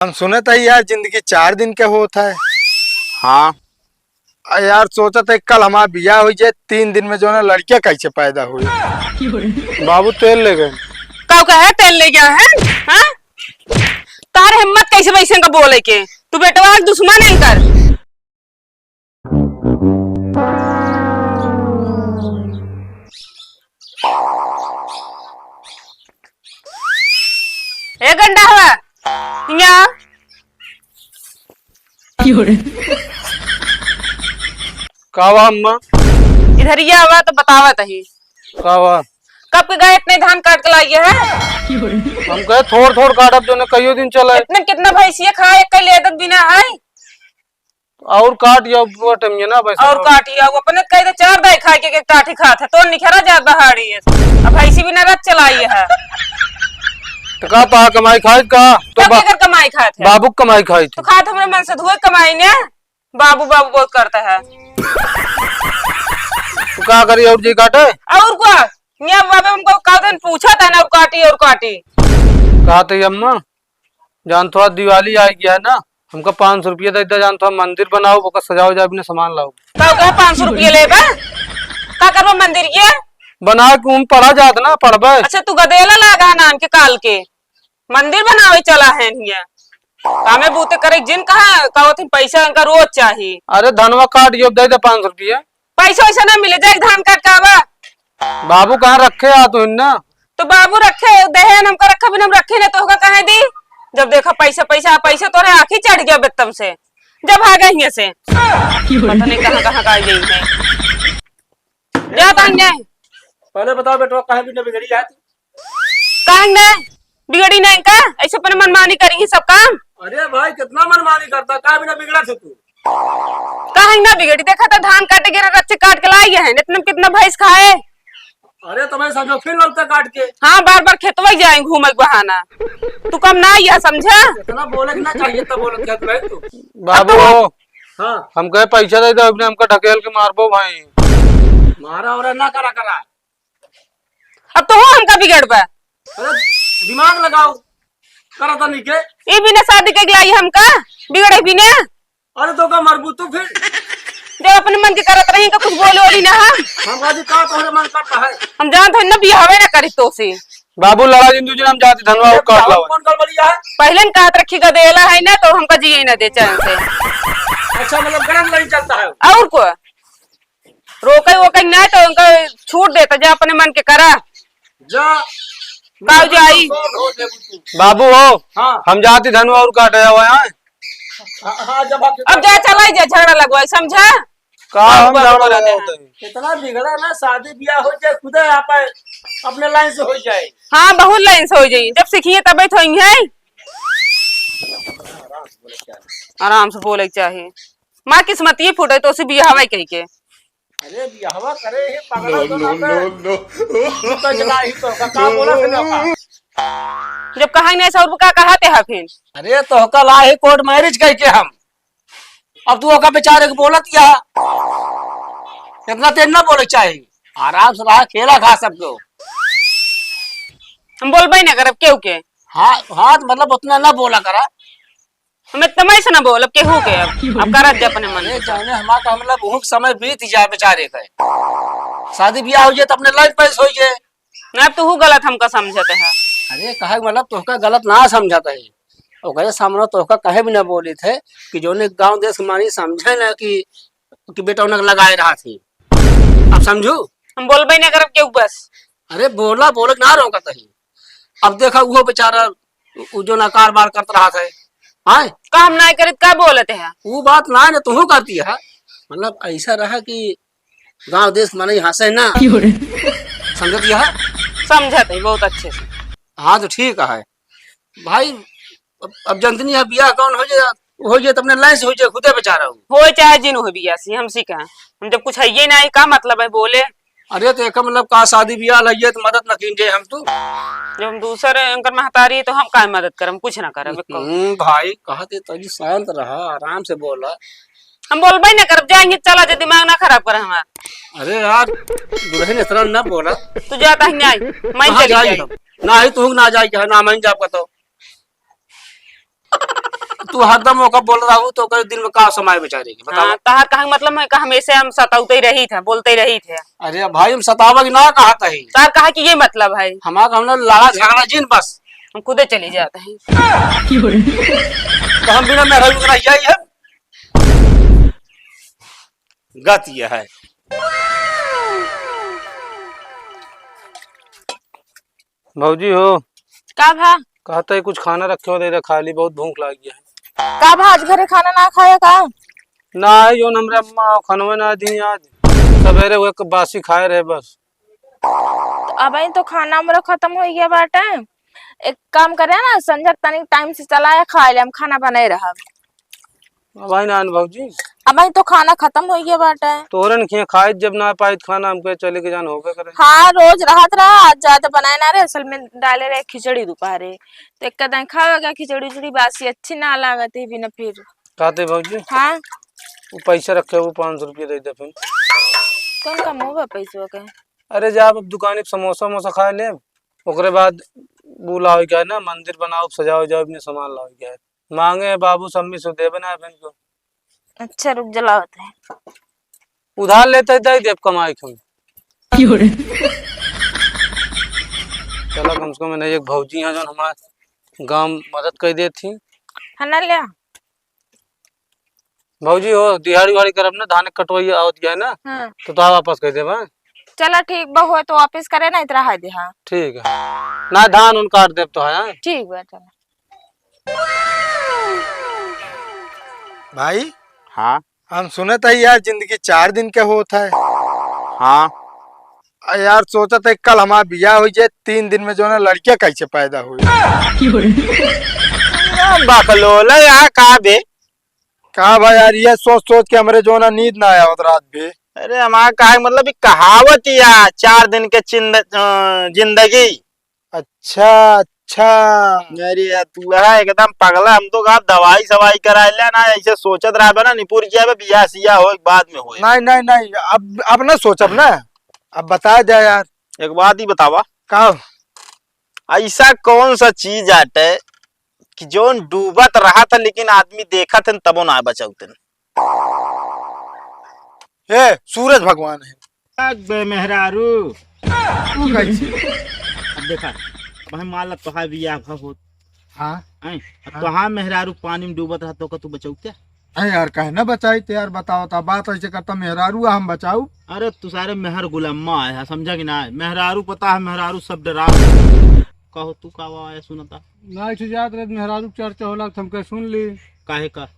हम सुने थे यार जिंदगी 4 दिन के होता है। हाँ यार सोचा था कल हमारा बियाह हो जाए 3 दिन में जो है लड़कियां कैसे पैदा हुई। बाबू तेल ले गए। का है तेल ले गया है? हाँ? तार हिम्मत कैसे वैसे का बोले के तू बेटवा दुश्मन नहीं कर। ए गंडा हुआ यहाँ कावा अम्मा इधर ये आवा तो बतावा तही कावा कब के गए इतने धान काट के लाइए है? हम कहे थोड़ थोड़ काटब जो कईयो दिन चला है। इतने कितना भैंसिया खाए एक लेदत बिना है और काट या बटम ये ना बस और काटिया वो अपने कहे तो 4 दाई खाए के टाठी खात है तो निखरा जात बहाड़ी है। अब भैंसी बिना रत चलाई है तो का पा कमाई खाई का तो तो कमाई खात है बाबू कमाई खाई तो थी। खात हमरे मन से धुए कमाई ने बाबू बाबू बहुत करता है तो का करी और जी काटे और क्या मियां बाबा हमको कादन पूछा था ना और काटी कहा थे अम्मा जान थोड़ा दिवाली आ गया है ना हमका 500 रुपया दे दे जान थोड़ा मंदिर बनाओ वो सजाओ जा अपने सामान लाओ। तो क्या 500 रुपये लेबा का करबो मंदिर के बना के उन पढ़ा जात ना पढ़बे। अच्छा तू गदेला लगा नान के काल के मंदिर बनावे चला है निया कामे बूते करे जिन कहा कहत पैसा इनका रोज चाहिए। अरे धनवा काट यो दे दे 500 रुपया पैसा वैसा ना मिले जाए धान काट का आवा बाबू कहाँ रखे आ तू ना तो बाबू रखे दहेन हमका रखा बिना हम रखे ना तो होगा कहे दी जब देखा पैसा पैसा पैसा तोरे आँखी चढ़ गया बेतम से जब आ गई से पता नहीं कहाँ का गई है जा तांगे पहले बताओ बेटा कहाँ भी बिगड़ी है कहेंगे बिगड़ी नहीं का ऐसे अपने मनमानी करेंगी सब काम। अरे भाई कितना मनमानी करता कहाँ भी बिगड़ा थे तू कहेंगे ना बिगड़ी देखा था धान काटे गिरा रच्चे काट के लाई है इतना कितना भैंस खाए। अरे तुम्हें समझो फिर लगता काट के हाँ बार बार खेतवा जाए घूमे बहाना तू कम ना यह समझा इतना बोले ना चाहिए तब बोल क्या तू बाबू हाँ हम कहे पैसा दे दो अपने हमका ढकेल के मारबो भाई मारा और ना करा अब तो हो हमका बिगड़बा अरे दिमाग लगाओ करा था नहीं के ये बिना शादी के लाई हमका बिगड़े बिना अरे तो का मरबू तू फिर जब अपने मन के करत रही का कुछ बोले ओली ना हम गाजी का तोहरे मन करता है हम जानत है ना बिहावे ना करी तो से बाबू लड़ा जिंदू जी हम जाते धनवा वो काट लाओ। कौन गड़बड़िया है पहले न कहत रखी गदेला है ना तो हमका जिए ना दे चैन से। अच्छा मतलब गलत नहीं चलता है और को रोके वो ना तो उनका छूट देता जा अपने मन के करा जा काऊ जाई बाबू हो हाँ हम जाते धनवा और काटे हुआ है हाँ जब अब जा चला जा झगड़ा लगवाई समझा का हम बाबू झगड़ा बोला लगाओ तो इतना बिगड़ा ना शादी ब्याह हो जाए खुद आप अपने लाइन से हो जाए। हाँ बहुत लाइन से हो जाई जब सीखिए तब तो है आराम से बोले चाहिए माँ किस्मत ये फूटे तो उसे बिहावा कही के अरे ब्याहवा करे है पगला तो जगह ही तो का बोला फिर जब कहा नहीं ऐसा और का कहते हैं फिर अरे तो कल आए कोर्ट मैरिज कह के हम अब तू ओका बेचारे को बोलत क्या इतना तेज ना बोले चाहिए आराम से रहा खेला खा सबको हम बोलबे ना करब केहू के हाँ हाँ मतलब उतना ना बोला करा हमें तमय से ना बोल अब केहू के अब करत जा अपने मन अरे जाने हमारा मतलब बहुत समय बीत जाए बेचारे का शादी ब्याह हो जाए तो अपने लाइफ पैस हो जाए अब तो गलत हमका समझते है। अरे कहे मतलब तोहका गलत ना समझाता है ओकरे सामने तोहका कहे भी ना बोली थे कि जो ने गांव देश मानी समझे ना कि बेटा उन्हें लगाए रहा थी अब समझू हम बोलबे ना करब केहू बस अरे बोला बोल ना रोका तही अब देखा वो बेचारा जो ना कारोबार करता रहा था हाँ काम ना करित का बोलते हैं वो बात ना है ना तू करती है मतलब ऐसा रहा कि गांव देश माने यहाँ से ना समझती है समझते है बहुत अच्छे से। हाँ तो ठीक है भाई अब जनतनी है बियाह कौन हो जाए तो अपने लाइन से हो जाए खुदे बेचारा हो चाहे जिन हो बियासी हम सीखा हम जब कुछ है ये ना का मतलब है बोले। अरे तो एक मतलब का शादी ब्याह लगे तो मदद न कीजिए हम तो जब हम दूसरे अंकर महतारी तो हम का मदद करम कुछ ना करब भाई कहते तो जी शांत रहा आराम से बोला हम बोलबे ना करब जाएंगे चला जा दिमाग ना खराब कर हमारा। अरे यार दुल्हन इतना ना बोला तू जाता है नहीं मैं चली जाई ना ही तू ना जाए ना मैं जाब का तो तू हरदम ओका बोल रहा हूँ तो ओकर दिन में का समय बेचारे के बताओ। हाँ, तहार कहा मतलब मैं कहा हमेशा हम सताउते ही रही थे, बोलते ही रही थे। अरे भाई हम सतावा की ना कहा कही, तार कहा कि ये मतलब है हमारा हम लोग लड़ा झगड़ा जिन बस हम खुदे चले जाते हैं। तो हम बिना मेहरा भी कराई है गत ये है। भौजी हो का भा कहता है कुछ खाना रखे हो दे दे, खा ली, बहुत भूख लगी है। का भा आज घरे खाना ना खाया का? ना है जो हमरे अम्मा खनवे ना दी आज, सवेरे वो एक बासी खाए रहे बस। अब तो खाना हमारा खत्म हो गया बाटे। एक काम करे ना, संजय तनिक टाइम से चलाया खा ले, हम खाना बनाए रहा। भाई ना भौजी अब तो खाना खत्म हो गया बाटे। तोरन खिए खाए जब ना पाई खाना हमके चले के जान होबे करे। हाँ रोज राहत रहा, आज ज्यादा बनाए ना रहे, असल में डाले रहे खिचड़ी दोपहरे, तो एक कदम खाएगा खिचड़ी उचड़ी बासी अच्छी ना लागत है बिना फिर। कहते भौजी हाँ वो पैसा रखे वो 500 रुपया दे दे फिर। कौन कम होगा पैसों के? अरे जा अब दुकान समोसा वमोसा खा ले, ओकरे बाद बुलाओ क्या है ना, मंदिर बनाओ सजाओ जाओ, अपने सामान लाओ क्या है, मांगे बाबू सम्मी से दे बना फिर को। अच्छा रुक जलाते हैं, उधार लेते दे देव कमाई हम। चलो कम से कम मैंने एक भौजी है जो हमारे गांव मदद कर दी थी। है ना लिया भौजी हो दिहाड़ी उहाड़ी करब ना, धान कटवाई आवत गया है ना, हाँ तो वापस कर देब। चला ठीक बा, हो तो वापिस करे ना इतना है दे। हाँ ठीक है ना, धान उन काट देब तो है। ठीक बा चला। भाई हाँ हम सुने थे यार जिंदगी 4 दिन के होता है। हाँ यार सोचा था कल हमारा बियाह हो जाए, 3 दिन में जो है लड़कियां कैसे पैदा हुई। बकलोला यहाँ कहा बे। कहा भाई यार ये सोच सोच के हमारे जो ना नींद ना आया उधर रात भी। अरे हमारा कहा मतलब कहावत या 4 दिन के जिंदगी। अच्छा अच्छा मेरी तू है एकदम पगला, हम तो कहा दवाई सवाई करा ले ना, ऐसे सोचत रहा ना निपुर किया बियाह सिया हो बाद में हो। नहीं नहीं नहीं अब ना सोचब ना, अब बता दे यार। एक बात ही बतावा, कहा ऐसा कौन सा चीज आटे कि जो डूबत रहा था लेकिन आदमी देखा था तबो ना बचाते। ए सूरज भगवान है मेहरारू तू कैसे। अब देखा अब हम मान ला तोहार बियाह हो, हाँ तोहार मेहरारू पानी में डूबत रहा तो तू बचाते। अरे यार कहे ना बचाई तो यार बताओ तो बात ऐसे करता मेहरारू हम बचाऊ। अरे तू सारे मेहर गुलामा है, समझा कि ना, मेहरारू पता है, मेहरारू सब डरा। कहो तू का आया सुनता ना ऐसे याद रहे मेहरारू चर्चा होला तो हमके सुन ली। काहे का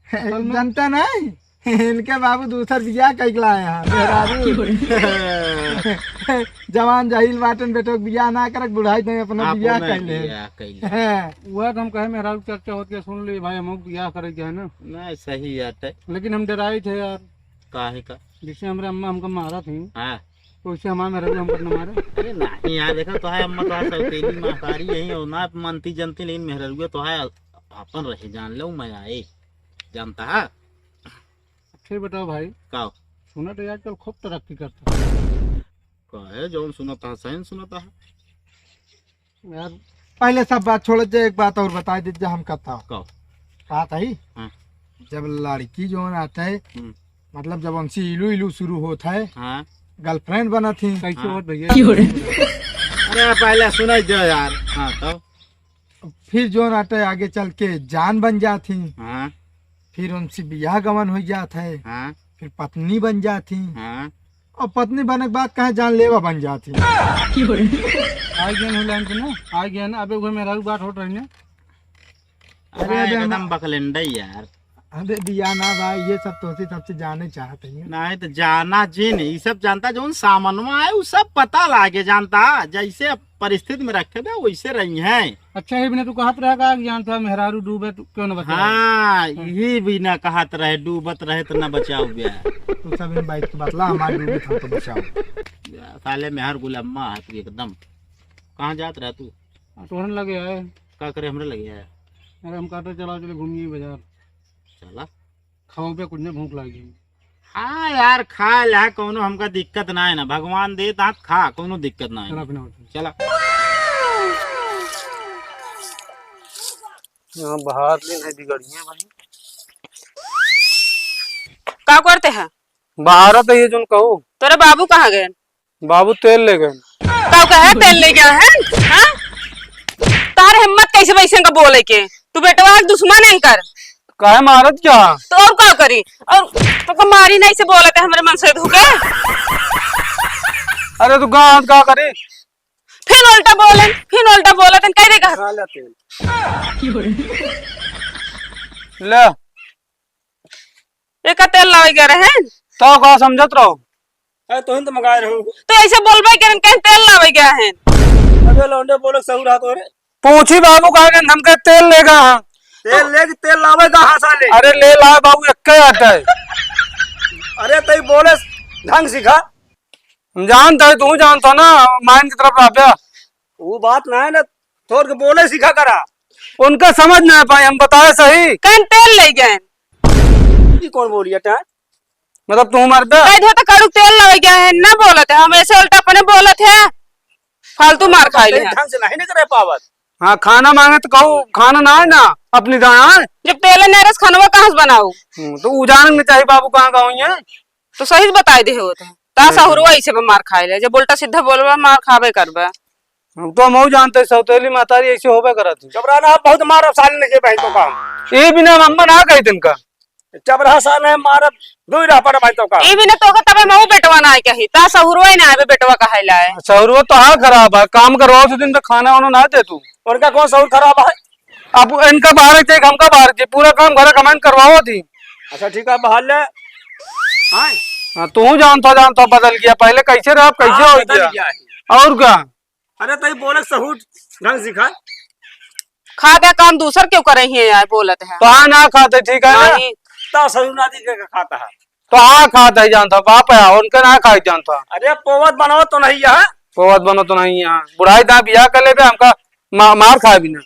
जनता नहीं इनके बाबू दूसर बियाह कैला है यहाँ मेहरारू। जवान जाहिल बाटन बेटो बियाह ना करक बुढ़ाई नहीं अपना बियाह कैले। वह तो हम कहे मेहरारू चर्चा होती है सुन ली भाई, हम बियाह करे है ना। नहीं सही है, लेकिन हम डराए थे यार। काहे का जिससे हमारे अम्मा हमको मारा थी, हाँ वैसे हमारे मेहरारू हमको न मारे। अरे नहीं यार देखा तो है अम्मा तो है सौतेली महतारी यही हो ना मानती जनती, लेकिन मेहरारू तो है अपन रहे जान लो मैं आए जानता है। फिर बताओ भाई का सुना तो आजकल खूब तरक्की करता है कहे जो सुनता है सही सुनता है यार। पहले सब बात छोड़ दे, एक बात और बता दीजिए हम कहता कहो कहा था ही हाँ। जब लड़की जो आता है हम्म। मतलब जब हमसे इलू इलू शुरू होता है, हाँ गर्लफ्रेंड बना थी कैसे होत भैया। अरे पहले सुना दो यार। हाँ तो फिर जो आता है आगे चल के जान बन जाती, हाँ फिर उनसे बियाह गमन हो जाता है, हाँ फिर पत्नी बन जाती, हाँ और पत्नी बनने के बाद कहे जानलेवा बन जाती। आ गया ना लाइन पे ना, आ गया ना। अबे वो मेहरारू बात हो रही है। अरे अबे एकदम बकलेंडा यार। अबे बियाह ना भाई ये सब तो सबसे जाने चाहते हैं। नहीं तो जाना जी नहीं, ये सब जानता जो सामानवा है वो सब पता लागे जानता, जैसे परिस्थिति में रखे बे वैसे रही है। अच्छा ही बिना तू कहत रहेगा कि जानता मेहरारू डूबे तो क्यों न बचा। हाँ यही भी ना कहत रहे डूबत रहे तो न बचाओ गया। तू सब इन बाइक बतला हमारे डूबे हम तो बचाओ। साले मेहर गुलामा है तू एकदम। कहाँ जात रहा तू? तोहन लगे है। का करे हमरे लगे है। अरे हम कहते चला चले घूमिए बाजार, चला खाओ पे कुछ नहीं भूख लगी। हाँ यार खा ला, कोनो हमका दिक्कत ना है ना, भगवान दे दांत खा, कोनो दिक्कत ना चला है। अपना होटल। चला यहाँ बाहर भी नहीं बिगड़ी है भाई। का करते हैं? बाहर तो ये जो कहूँ तोरे बाबू कहाँ गए? बाबू तेल ले गए। का कहे तेल ले गया है? हाँ? तार हिम्मत कैसे वैसे का बोले के? तू बेटवा के दुश्मन नहीं कर। काहे मारत क्या? तो और क्या करी? और तो को मारी नहीं से बोलते हमारे मन से धोके। अरे तू गाँव का करे? फिर उल्टा बोले कह देगा। ले ये का तेल लावे गए रहे हैं? तो का समझत रहो। तो हिंद मंगाए रहो। तो ऐसे बोलबे के कहीं तेल लावे गया है? अबे लौंडे बोलो सहू रहा तो रे। पूछी बाबू कहा हम के तेल लेगा। हाँ तेल ले कि तेल लावे कहाँ साले? अरे ले ला बाबू एक आता है। अरे तई बोले ढंग सिखा। हम जानता है तू जानता ना माइन की तरफ रहा। वो बात ना है ना, थोड़ के बोले सिखा करा। उनका समझ ना पाए हम बताए सही। कहीं तेल ले गए? ये कौन बोलिए टा? मतलब तू मर दे। कह तो कड़ू तेल लावे गया है ना बोलते हम ऐसे उल्टा अपने बोलते हैं। फालतू मार खाई ले। ढंग से नहीं करे पावत। हाँ खाना मांगे तो कहूँ खाना ना है ना अपनी दाया। जब तेल नरस खानवा कहाँ से बनाऊ? तो उजान में चाहिए बाबू कहाँ गाँव है। तो सही बताए दे होते हैं। तासा हुरवा ऐसे मार खाई ले। जब उल्टा सीधा बोलबा मार खावे करबा। हम तो हम जानते सौतेली मातारी ऐसे होबे करत। चबराना बहुत मारब साल ने के भाई तो काम। ये बिना अम्मा ना कही तिनका। चबरा साल है मारब दुई रह पर भाई तो काम। ई भी न तो का तबे मऊ बेटवा ना कही। तासा हुरवा ही ना आवे बेटवा कहला है। सौरव तो हाँ खराब है काम करवाओ तो दिन पे खाना वाना ना दे तू। उनका कौन सहू खराब है? अब इनका बाहर चाहिए हमका बाहर चाहिए पूरा काम घर कमांड करवाओ थी। अच्छा ठीक है बहाल ले। हाँ हाँ तू जानता बदल गया पहले कैसे रहा कैसे हो बदल गया गया है। और क्या। अरे तई बोले सहू ढंग सिखा। खा के काम दूसर क्यों करे हैं यार बोलते हैं। तो हाँ ना खाते ठीक है ना। नहीं ता सहू ना दी के खाता है। तो हाँ खाता ही जानता बाप है उनका ना खा जानता। अरे पोवत बनाओ तो नहीं है। बहुत बनो तो नहीं यहाँ बुढ़ाई दा बिया कर ले हमका मार खाए बिना।